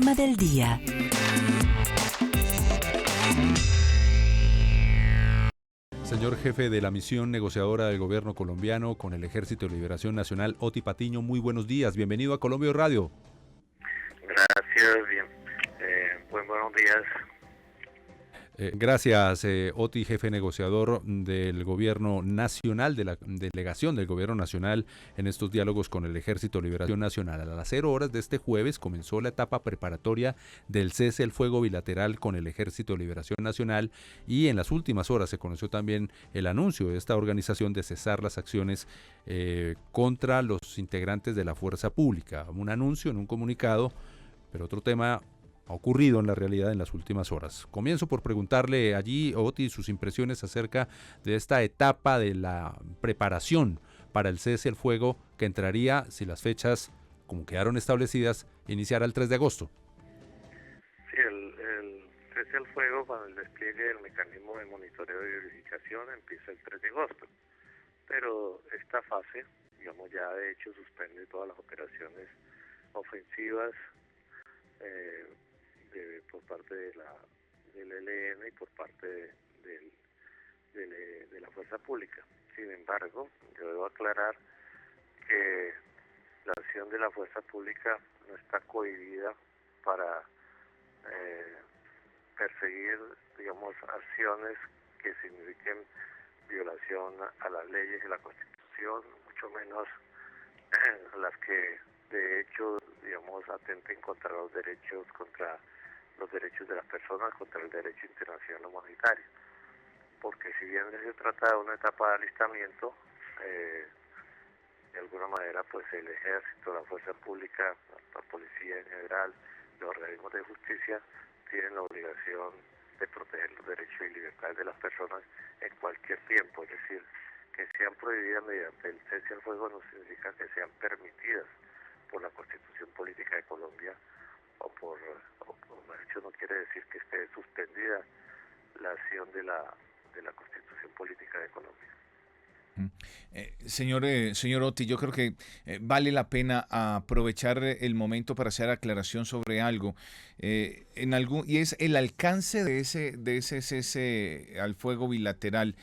tema del día. Señor jefe de la misión negociadora del gobierno colombiano con el Ejército de Liberación Nacional, Oti Patiño, muy buenos días. Bienvenido a Colombia Radio. Gracias, bien. Buenos días. Gracias, Oti, jefe negociador del gobierno nacional, de la delegación del gobierno nacional en estos diálogos con el Ejército de Liberación Nacional. A las 0 horas de este jueves comenzó la etapa preparatoria del cese al fuego bilateral con el Ejército de Liberación Nacional y en las últimas horas se conoció también el anuncio de esta organización de cesar las acciones contra los integrantes de la fuerza pública. Un anuncio en un comunicado, pero otro tema ha ocurrido en la realidad en las últimas horas. Comienzo por preguntarle allí, Oti, sus impresiones acerca de esta etapa de la preparación para el cese al fuego que entraría, si las fechas, como quedaron establecidas, iniciará el 3 de agosto. Sí, el cese al fuego con el despliegue del mecanismo de monitoreo y verificación empieza el 3 de agosto. Pero esta fase, digamos, ya de hecho suspende todas las operaciones ofensivas por parte del ELN y por parte de la fuerza pública. Sin embargo, yo debo aclarar que la acción de la fuerza pública no está cohibida para perseguir, digamos, acciones que signifiquen violación a las leyes y la Constitución, mucho menos las que de hecho, digamos, atenten contra los derechos de las personas, contra el derecho internacional humanitario. Porque si bien se trata de una etapa de alistamiento, de alguna manera pues el ejército, la fuerza pública, la policía en general, los organismos de justicia tienen la obligación de proteger los derechos y libertades de las personas en cualquier tiempo. Es decir, que sean prohibidas mediante el cese al fuego no significa que sean permitidas por la Constitución Política de Colombia o hecho no quiere decir que esté suspendida la acción de la Constitución Política de Colombia. Señor Oti, yo creo que vale la pena aprovechar el momento para hacer aclaración sobre algo, y es el alcance de ese cese al fuego bilateral.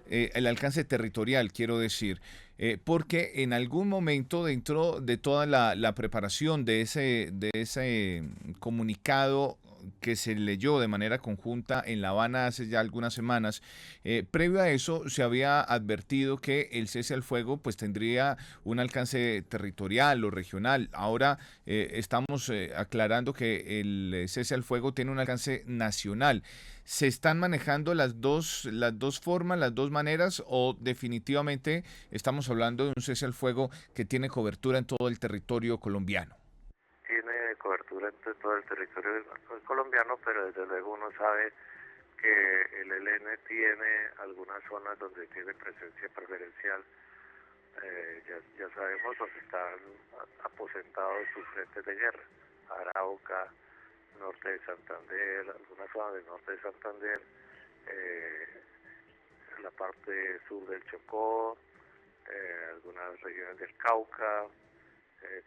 El alcance territorial, quiero decir, porque en algún momento dentro de toda la preparación de ese comunicado que se leyó de manera conjunta en La Habana hace ya algunas semanas, previo a eso se había advertido que el cese al fuego pues tendría un alcance territorial o regional. Ahora estamos aclarando que el cese al fuego tiene un alcance nacional. ¿Se están manejando las dos formas, las dos maneras, o definitivamente estamos hablando de un cese al fuego que tiene cobertura en todo el territorio colombiano? Tiene cobertura en todo el territorio colombiano, pero desde luego uno sabe que el ELN tiene algunas zonas donde tiene presencia preferencial. Ya sabemos donde están aposentados sus frentes de guerra: Arauca, norte de Santander, algunas zonas del norte de Santander, la parte sur del Chocó, algunas regiones del Cauca,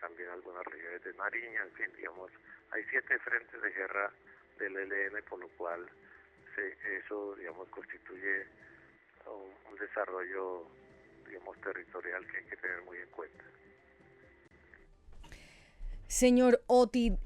también algunas regiones de Nariña, en fin, digamos, hay 7 frentes de guerra del ELN, por lo cual eso, digamos, constituye un desarrollo, digamos, territorial que hay que tener muy en cuenta. Señor Oti,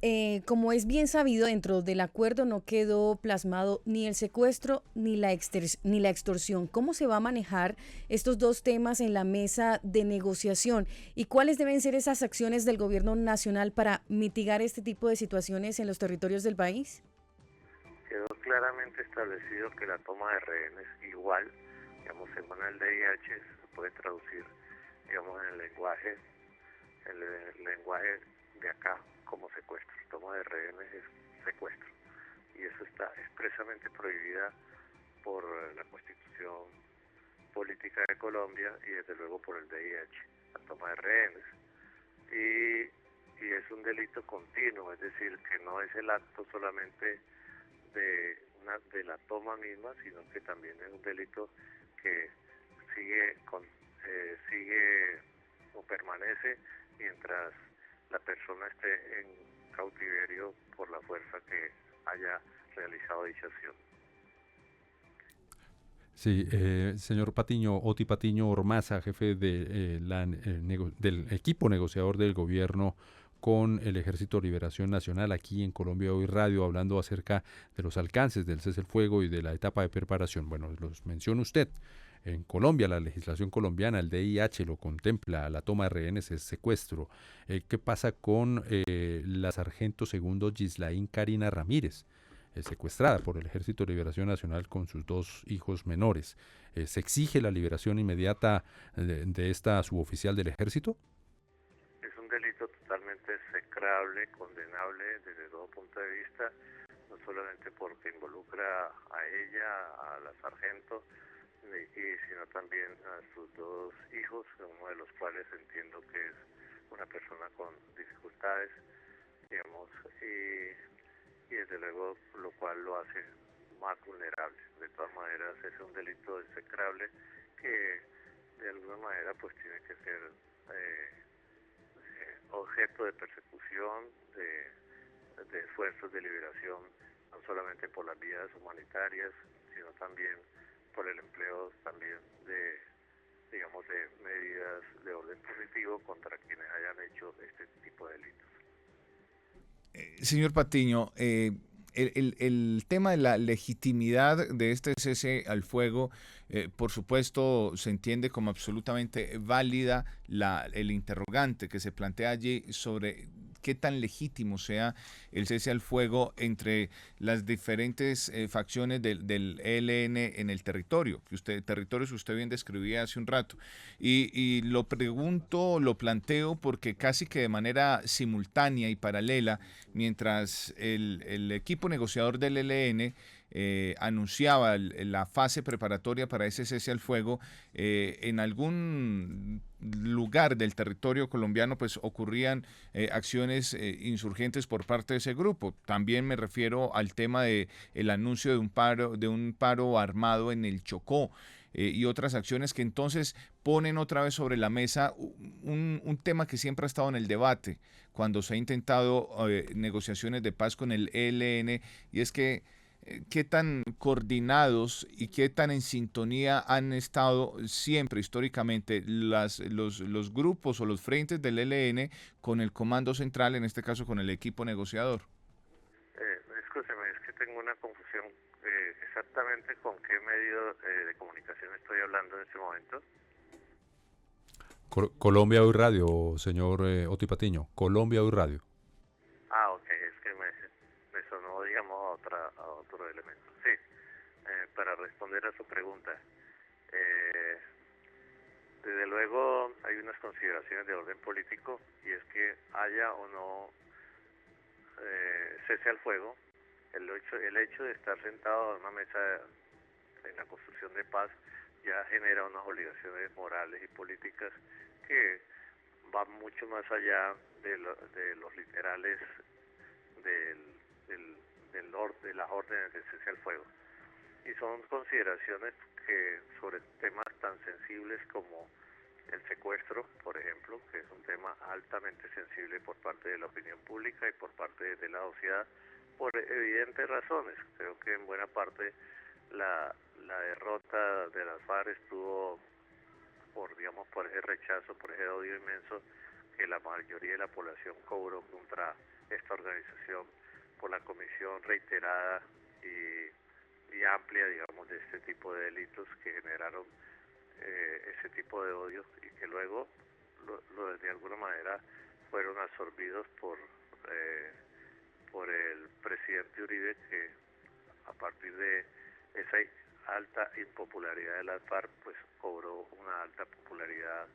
como es bien sabido, dentro del acuerdo no quedó plasmado ni el secuestro ni la extorsión. ¿Cómo se va a manejar estos dos temas en la mesa de negociación? ¿Y cuáles deben ser esas acciones del gobierno nacional para mitigar este tipo de situaciones en los territorios del país? Quedó claramente establecido que la toma de rehenes, igual, digamos, según el DIH, se puede traducir, digamos, en el lenguaje de acá como secuestro. Toma de rehenes es secuestro, y eso está expresamente prohibida por la Constitución Política de Colombia y desde luego por el DIH, la toma de rehenes, y es un delito continuo, es decir, que no es el acto solamente de la toma misma, sino que también es un delito que sigue o permanece mientras la persona esté en cautiverio por la fuerza que haya realizado dicha acción. Sí, señor Patiño, Oti Patiño Ormaza, jefe de, del equipo negociador del gobierno con el Ejército de Liberación Nacional aquí en Colombia Hoy Radio, hablando acerca de los alcances del cese el fuego y de la etapa de preparación. Bueno, los menciona usted. En Colombia, la legislación colombiana, el DIH lo contempla, la toma de rehenes es secuestro. ¿Qué pasa con la sargento segundo Gislaín Karina Ramírez? Secuestrada por el Ejército de Liberación Nacional con sus 2 hijos menores. ¿Se exige la liberación inmediata de esta suboficial del Ejército? Es un delito totalmente execrable, condenable desde todo punto de vista, no solamente porque involucra a ella, a la sargento, sino también a sus 2 hijos, uno de los cuales entiendo que es una persona con dificultades, digamos, y desde luego lo cual lo hace más vulnerable. De todas maneras es un delito execrable que de alguna manera pues tiene que ser objeto de persecución, de esfuerzos de liberación, no solamente por las vías humanitarias, sino también por el empleo también de, digamos, de medidas de orden punitivo contra quienes hayan hecho este tipo de delitos. Señor Patiño, el tema de la legitimidad de este cese al fuego, por supuesto, se entiende como absolutamente válida el interrogante que se plantea allí sobre qué tan legítimo sea el cese al fuego entre las diferentes facciones del ELN en el territorios que usted bien describía hace un rato. Y lo pregunto, lo planteo porque casi que de manera simultánea y paralela, mientras el equipo negociador del ELN anunciaba la fase preparatoria para ese cese al fuego, en algún lugar del territorio colombiano pues ocurrían acciones insurgentes por parte de ese grupo. También me refiero al tema de el anuncio de un paro armado en el Chocó. Y otras acciones que entonces ponen otra vez sobre la mesa un tema que siempre ha estado en el debate cuando se ha intentado negociaciones de paz con el ELN, y es que qué tan coordinados y qué tan en sintonía han estado siempre históricamente los grupos o los frentes del ELN con el Comando Central, en este caso con el equipo negociador. Escúcheme, es que tengo una confusión. Exactamente con qué medio de comunicación estoy hablando en este momento. Colombia Hoy Radio, señor Oti Patiño. Colombia Hoy Radio. Ok, es que me sonó, digamos, a otro elemento. Sí, para responder a su pregunta. Desde luego hay unas consideraciones de orden político, y es que haya o no cese al fuego, el hecho de estar sentado en una mesa en la construcción de paz ya genera unas obligaciones morales y políticas que van mucho más allá de los literales de las órdenes de cese al fuego. Y son consideraciones que sobre temas tan sensibles como el secuestro, por ejemplo, que es un tema altamente sensible por parte de la opinión pública y por parte de la sociedad, por evidentes razones. Creo que en buena parte la derrota de las FARC estuvo por ese rechazo, por ese odio inmenso que la mayoría de la población cobró contra esta organización, por la comisión reiterada y amplia, digamos, de este tipo de delitos que generaron ese tipo de odios, y que luego de alguna manera fueron absorbidos por el presidente Uribe, que a partir de esa alta impopularidad de las FARC pues cobró una alta popularidad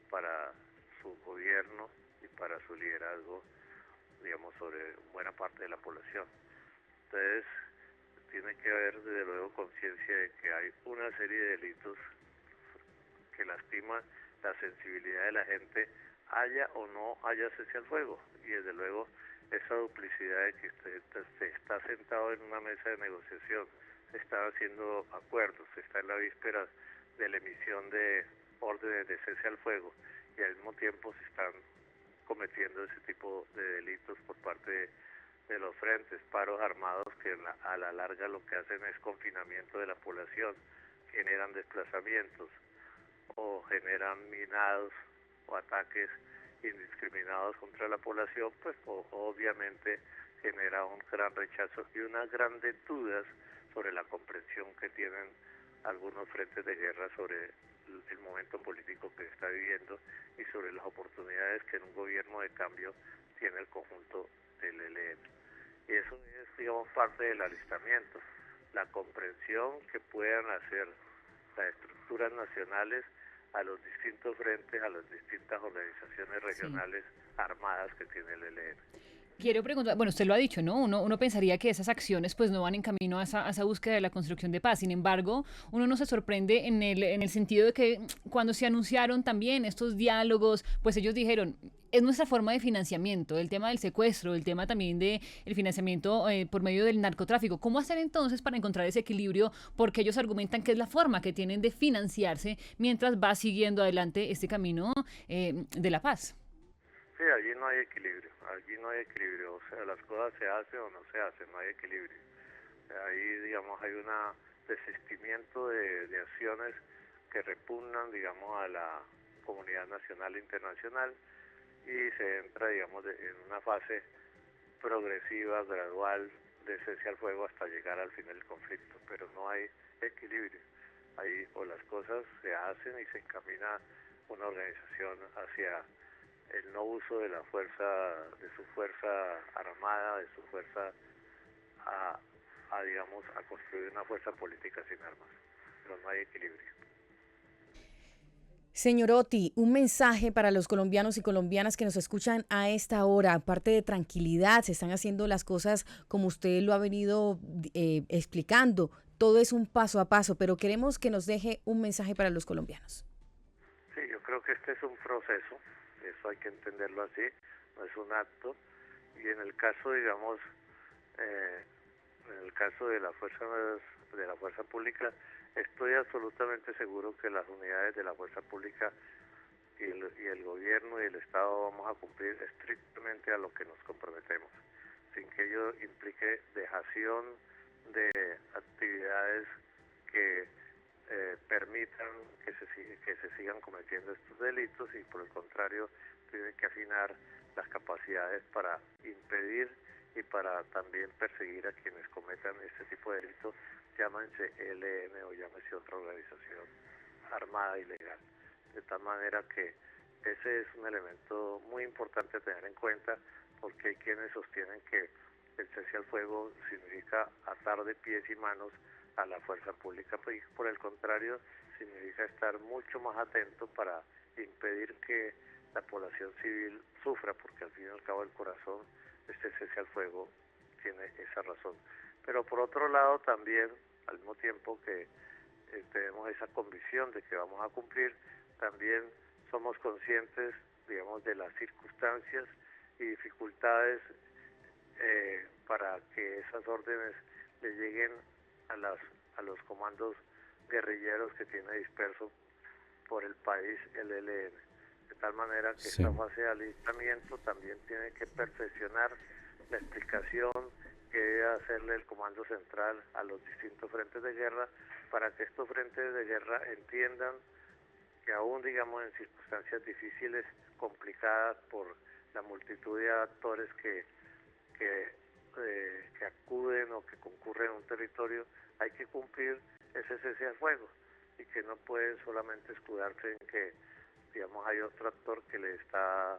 para su gobierno y para su liderazgo, digamos, sobre buena parte de la población. Entonces tiene que haber desde luego conciencia de que hay una serie de delitos que lastiman la sensibilidad de la gente, haya o no haya cese al fuego, y desde luego esa duplicidad de que se está sentado en una mesa de negociación, se están haciendo acuerdos, se está en la víspera de la emisión de órdenes de cese al fuego, y al mismo tiempo se están cometiendo ese tipo de delitos por parte de los frentes, paros armados que a la larga lo que hacen es confinamiento de la población, generan desplazamientos o generan minados o ataques indiscriminados contra la población, pues obviamente genera un gran rechazo y unas grandes dudas sobre la comprensión que tienen algunos frentes de guerra sobre el momento político que está viviendo y sobre las oportunidades que en un gobierno de cambio tiene el conjunto del ELN. Y eso es, digamos, parte del alistamiento, la comprensión que puedan hacer las estructuras nacionales a los distintos frentes, a las distintas organizaciones regionales armadas que tiene el ELN. Quiero preguntar, bueno, usted lo ha dicho, ¿no? Uno pensaría que esas acciones pues no van en camino a esa búsqueda de la construcción de paz. Sin embargo, uno no se sorprende en el sentido de que cuando se anunciaron también estos diálogos, pues ellos dijeron, es nuestra forma de financiamiento, el tema del secuestro, el tema también del financiamiento por medio del narcotráfico. ¿Cómo hacer entonces para encontrar ese equilibrio? Porque ellos argumentan que es la forma que tienen de financiarse mientras va siguiendo adelante este camino de la paz. Sí, allí no hay equilibrio, o sea, las cosas se hacen o no se hacen, no hay equilibrio. Ahí, digamos, hay un desistimiento de acciones que repugnan, digamos, a la comunidad nacional e internacional y se entra, digamos, en una fase progresiva, gradual, de cese al fuego hasta llegar al fin del conflicto, pero no hay equilibrio. Ahí o las cosas se hacen y se encamina una organización hacia el no uso de la fuerza, de su fuerza armada, de su fuerza digamos, a construir una fuerza política sin armas, pero no hay equilibrio. Señor Otti, un mensaje para los colombianos y colombianas que nos escuchan a esta hora, aparte de tranquilidad, se están haciendo las cosas como usted lo ha venido explicando, todo es un paso a paso, pero queremos que nos deje un mensaje para los colombianos. Sí, yo creo que este es un proceso, eso hay que entenderlo así, no es un acto, y en el caso, digamos, en el caso de las fuerza pública, estoy absolutamente seguro que las unidades de la fuerza pública y el gobierno y el Estado vamos a cumplir estrictamente a lo que nos comprometemos, sin que ello implique dejación de actividades que permitan que se sigan cometiendo estos delitos y por el contrario tienen que afinar las capacidades para impedir y para también perseguir a quienes cometan este tipo de delitos, llámense ELN o llámese otra organización armada ilegal. De tal manera que ese es un elemento muy importante a tener en cuenta porque hay quienes sostienen que el cese al fuego significa atar de pies y manos a la fuerza pública, y por el contrario significa estar mucho más atento para impedir que la población civil sufra, porque al fin y al cabo el corazón este cese al fuego tiene esa razón. Pero por otro lado también, al mismo tiempo que tenemos esa convicción de que vamos a cumplir, también somos conscientes, digamos, de las circunstancias y dificultades para que esas órdenes le lleguen a los comandos guerrilleros que tiene disperso por el país el ELN. De tal manera que esta fase de alistamiento también tiene que perfeccionar la explicación que debe hacerle el Comando Central a los distintos frentes de guerra para que estos frentes de guerra entiendan que aún, digamos, en circunstancias difíciles, complicadas por la multitud de actores que acuden o que concurren a un territorio, hay que cumplir ese cese al fuego y que no pueden solamente escudarse en que, digamos, hay otro actor que le está,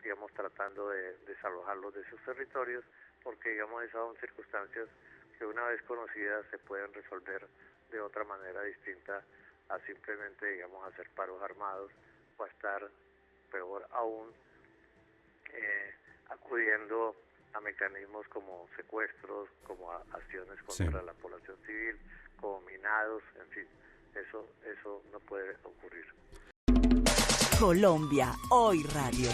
digamos, tratando de desalojarlos de esos territorios, porque, digamos, esas son circunstancias que una vez conocidas se pueden resolver de otra manera distinta a simplemente, digamos, hacer paros armados o a estar, peor aún, acudiendo a mecanismos como secuestros, como acciones contra la población civil, como minados, en fin, eso no puede ocurrir. Colombia Hoy Radio.